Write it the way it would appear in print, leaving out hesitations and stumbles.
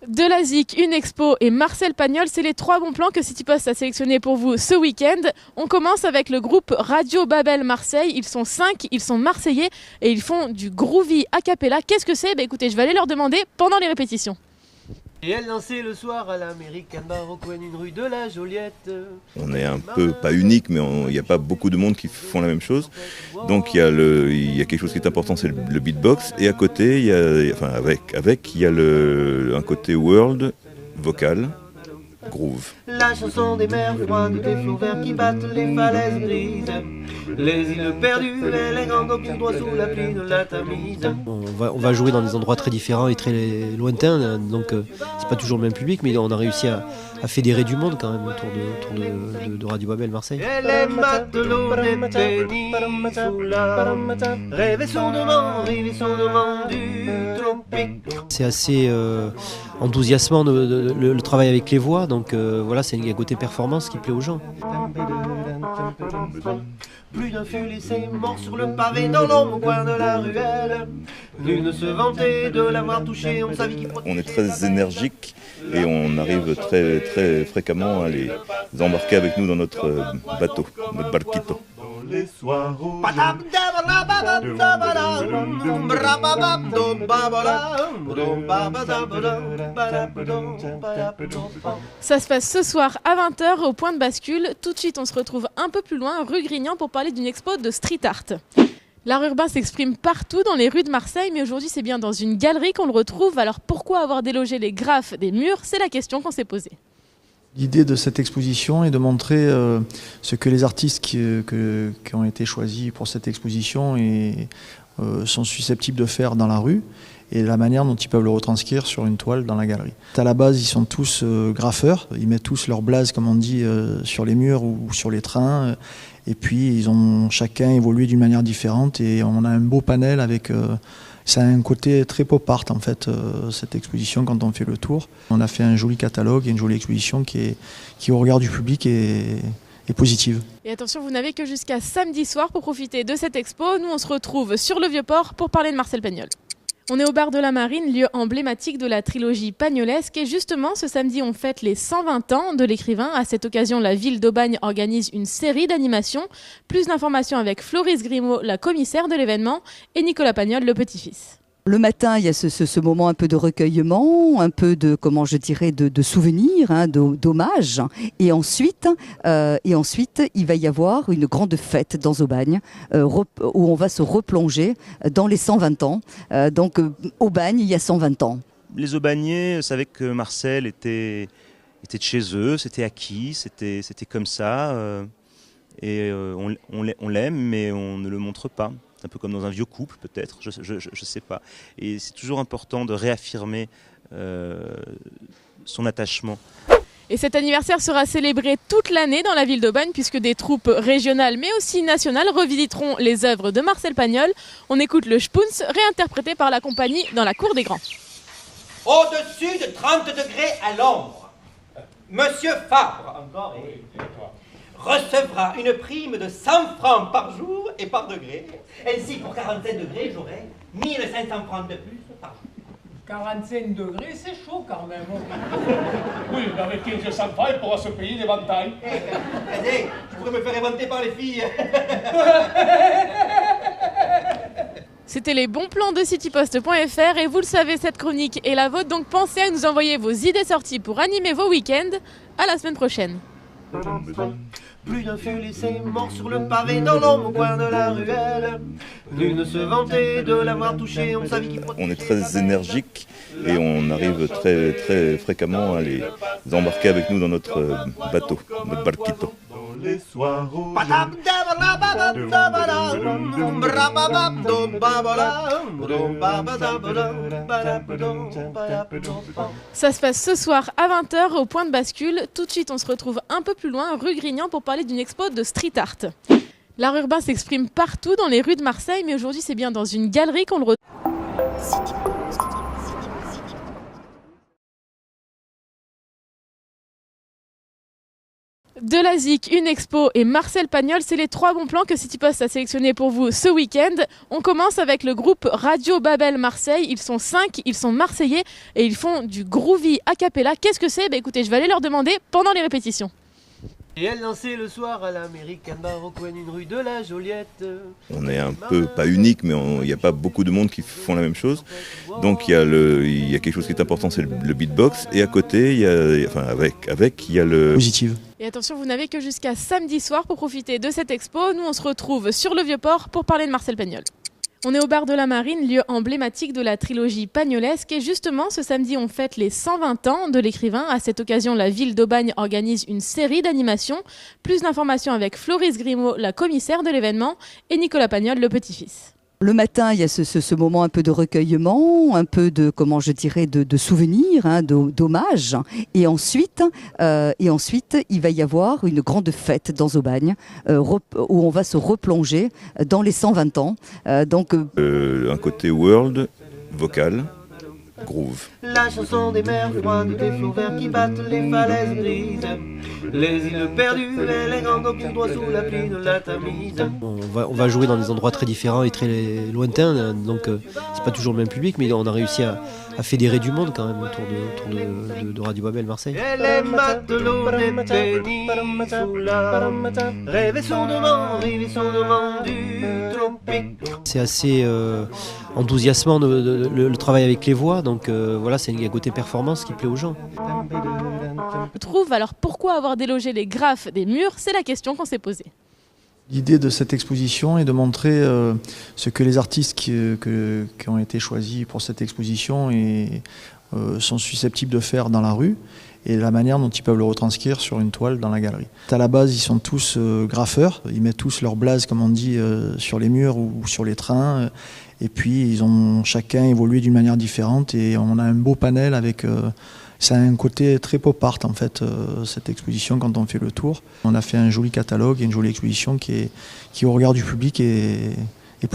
De la ZIC, une expo et Marcel Pagnol, c'est les 3 bons plans que CityPost a sélectionnés pour vous ce week-end. On commence avec le groupe Radio Babel Marseille. Ils sont 5, ils sont marseillais et ils font du groovy a cappella. Qu'est-ce que c'est ? Écoutez, je vais aller leur demander pendant les répétitions. Et elle dansait le soir à l'American Bar au coin d'une rue de la Joliette. On est un peu, pas unique, mais il n'y a pas beaucoup de monde qui font la même chose. Donc il y a quelque chose qui est important, c'est le beatbox. Et à côté, il y a un côté world, vocal, groove. La chanson des mers froides, des flots verts qui battent les falaises grises. Les îles perdues, les grandes eaux tout droit sous la pluie de la Tamise. On va jouer dans des endroits très différents et très lointains, donc c'est pas toujours le même public, mais on a réussi à fédérer du monde quand même autour de Radio Babel Marseille. Et les matelots des péninsulas rêvaient sourdement du tropique. C'est assez enthousiasmant le travail avec les voix, donc voilà, c'est un côté performance qui plaît aux gens. Plus d'un fut laissé mort sur le pavé dans l'ombre au coin de la ruelle. Nul ne se vantait de l'avoir touché, on savait qu'il protégeait. On est très énergique et on arrive très, très fréquemment à les embarquer avec nous dans notre bateau, notre barquito. Les soirs où Ça se passe ce soir à 20h au point de bascule. Tout de suite, on se retrouve un peu plus loin, rue Grignan, pour parler d'une expo de street art. L'art urbain s'exprime partout dans les rues de Marseille, mais aujourd'hui c'est bien dans une galerie qu'on le retrouve. Alors pourquoi avoir délogé les graphes des murs ? C'est la question qu'on s'est posée. L'idée de cette exposition est de montrer ce que les artistes qui ont été choisis pour cette exposition sont susceptibles de faire dans la rue et la manière dont ils peuvent le retranscrire sur une toile dans la galerie. À la base, ils sont tous graffeurs, ils mettent tous leur blaze, comme on dit, sur les murs ou sur les trains. Et puis, ils ont chacun évolué d'une manière différente et on a un beau panel avec... Ça a un côté très pop art en fait, cette exposition quand on fait le tour. On a fait un joli catalogue et une jolie exposition qui au regard du public est positive. Et attention, vous n'avez que jusqu'à samedi soir pour profiter de cette expo. Nous on se retrouve sur le Vieux-Port pour parler de Marcel Pagnol. On est au bar de la Marine, lieu emblématique de la trilogie pagnolesque. Et justement, ce samedi, on fête les 120 ans de l'écrivain. À cette occasion, la ville d'Aubagne organise une série d'animations. Plus d'informations avec Floris Grimaud, la commissaire de l'événement, et Nicolas Pagnol, le petit-fils. Le matin, il y a ce moment un peu de recueillement, un peu de, comment je dirais, de souvenirs, d'hommage. Et ensuite, il va y avoir une grande fête dans Aubagne, où on va se replonger dans les 120 ans. Donc, Aubagne, il y a 120 ans. Les Aubagnais savaient que Marcel était de chez eux, c'était acquis, c'était comme ça. On l'aime, mais on ne le montre pas. C'est un peu comme dans un vieux couple, peut-être, je sais pas. Et c'est toujours important de réaffirmer son attachement. Et cet anniversaire sera célébré toute l'année dans la ville d'Aubagne, puisque des troupes régionales, mais aussi nationales, revisiteront les œuvres de Marcel Pagnol. On écoute le Spoons, réinterprété par la compagnie dans la Cour des Grands. Au-dessus de 30 degrés à l'ombre, Monsieur Fabre, encore recevra une prime de 100 francs par jour et par degré. Ainsi, pour 45 degrés, j'aurai 1500 francs de plus par jour. 45 degrés, c'est chaud quand même. Oui, mais avec 1500 francs, il pourra se payer l'éventail. Regardez, je pourrais me faire éventer par les filles. C'était les bons plans de citypost.fr et vous le savez, cette chronique est la vôtre, donc pensez à nous envoyer vos idées sorties pour animer vos week-ends. À la semaine prochaine. Plus d'un fut laissé mort sur le pavé dans l'ombre au coin de la ruelle. Nul ne se vantait de l'avoir touché, on savait qu'il protégeait. On est très énergique et on arrive très, très fréquemment à les embarquer avec nous dans notre bateau, notre barquito. Les soirs où Ça se passe ce soir à 20h au point de bascule. Tout de suite, on se retrouve un peu plus loin, rue Grignan, pour parler d'une expo de street art. L'art urbain s'exprime partout dans les rues de Marseille, mais aujourd'hui, c'est bien dans une galerie qu'on le retrouve. De la ZIC, une expo et Marcel Pagnol, c'est les 3 bons plans que CityPost a sélectionnés pour vous ce week-end. On commence avec le groupe Radio Babel Marseille. Ils sont 5, ils sont marseillais et ils font du groovy a cappella. Qu'est-ce que c'est ? Écoutez, je vais aller leur demander pendant les répétitions. Et elle dansait le soir à l'American Bar au coin d'une rue de la Joliette. On est un peu, pas unique, mais il n'y a pas beaucoup de monde qui font la même chose. Donc il y a quelque chose qui est important, c'est le beatbox. Et à côté, il y a le... Positive. Et attention, vous n'avez que jusqu'à samedi soir pour profiter de cette expo. Nous, on se retrouve sur le Vieux-Port pour parler de Marcel Pagnol. On est au bar de la Marine, lieu emblématique de la trilogie pagnolesque. Et justement, ce samedi, on fête les 120 ans de l'écrivain. À cette occasion, la ville d'Aubagne organise une série d'animations. Plus d'informations avec Floris Grimaud, la commissaire de l'événement, et Nicolas Pagnol, le petit-fils. Le matin, il y a ce moment un peu de recueillement, un peu de, comment je dirais, de souvenirs, d'hommage. Et ensuite, il va y avoir une grande fête dans Aubagne, où on va se replonger dans les 120 ans. Un côté world, vocal, groove. La chanson des mers froides, des flots verts qui battent les falaises grises. Les îles perdues et les grands docks tout droit sous la pluie de la Tamise. On va jouer dans des endroits très différents et très lointains, donc c'est pas toujours le même public, mais on a réussi à fédérer du monde quand même autour de Radio Babel Marseille. Et les matelots des péninsulas rêvaient sourdement du tropique. C'est assez enthousiasmant le travail avec les voix, donc voilà, c'est un côté performance qui plaît aux gens. Je trouve, alors pourquoi avoir délogé les graphes des murs ? C'est la question qu'on s'est posée. L'idée de cette exposition est de montrer ce que les artistes qui ont été choisis pour cette exposition sont susceptibles de faire dans la rue et la manière dont ils peuvent le retranscrire sur une toile dans la galerie. À la base, ils sont tous graffeurs, ils mettent tous leur blaze, comme on dit, sur les murs ou sur les trains. Et puis, ils ont chacun évolué d'une manière différente et on a un beau panel avec... Ça a un côté très pop art en fait, cette exposition quand on fait le tour. On a fait un joli catalogue et une jolie exposition qui au regard du public est